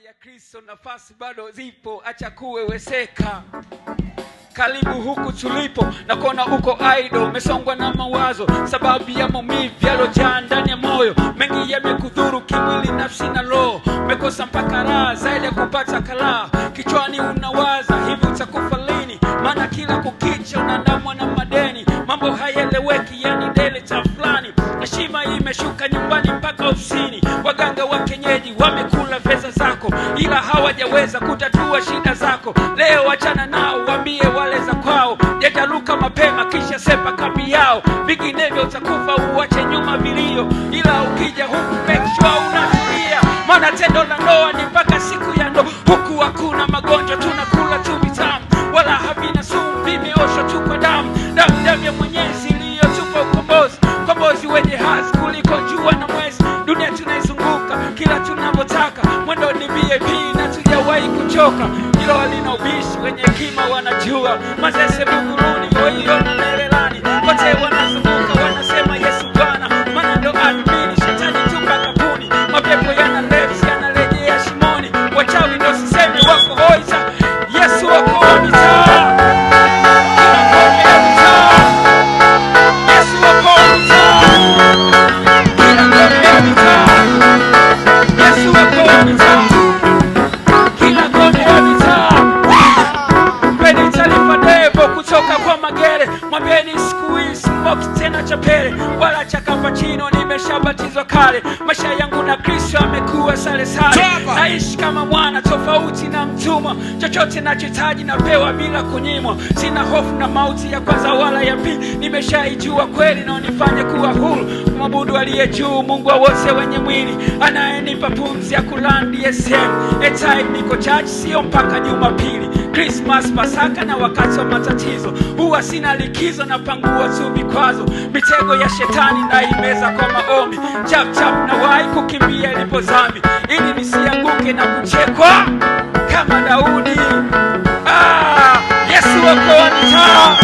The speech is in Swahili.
ya Kristo nafasi bado zipo, acha kuweweseka. Karibu huku tulipo, na kona uko idle, umesongwa na mawazo sababu ya maumivu yalojaa ndani ya moyo. Mengi yamekudhuru kimwili, nafsi na roho, umekosa mpaka raha zaidi ya kupata kala. Kichwani unawaza hivi utakufa lini, maana kila kukicha unaandamwa na madeni. Mambo hayaeleweki, yani dele cha fulani. Heshima imeshuka nyumbani mpaka ofisini. Waganga wa kienyeji wamekula pesa zako, ila hawajaweza kutatua shida zako. Leo achana nao, waambie wale za kwao, jetaluka mapema kisha sepa kambi yao. Vinginevyo utakufa uache nyuma vilio, ila ukija huku make sure unatulia. Maana tendo la ndoa ni mpaka siku ya ndoa. Huku hakuna magonjwa, tunakula tu vitamu, wala havina sumu, vimeoshwa tu kwa damu. Damu ya Mwenyezi iliyotupa ukombozi, ukombozi wenye hasi kuliko jua na mwezi. Dunia tunaizunguka kila tunavyotaka, mwendo ni VIP na tujawahi kuchoka. Hilo halina ubishi, wenye hekima wanajua. Mazese Buguruni, Ohiyo na Mererani, wote wanazunguka wanasema Yesu Bwana. Maana ndo admini, shetani tupa kapuni. Mapepo yana levi yanarejea shimoni, wachawi ndo sisemi wako hoita. Yesu wako wa mitaa, mwambieni siku hizi smoke tena chapele wala chakapachino, nimeshabatizwa kale. Maisha yangu na Kristo amekuwa sale sale, naishi kama mwana tofauti na mtumwa. Chochote nachohitaji napewa bila kunyimwa, sina hofu na mauti ya kwanza wala ya pili. Nimeshaijua kweli na unifanya kuwa huru, kumwabudu aliye juu, Mungu wa wote wenye mwili, anayenipa pumzi ya kulandi SM. Time niko church sio mpaka Jumapili, Christmas, Pasaka na wakati wa matatizo. Huwa sina likizo na pangua tu vikwazo, mitego ya shetani na imeza kwa maombi. Chap chap na wai kukimbia ilipo zambi, ili nisianguke na kuchekwa kama Daudi. Yesu wako wa mitaa.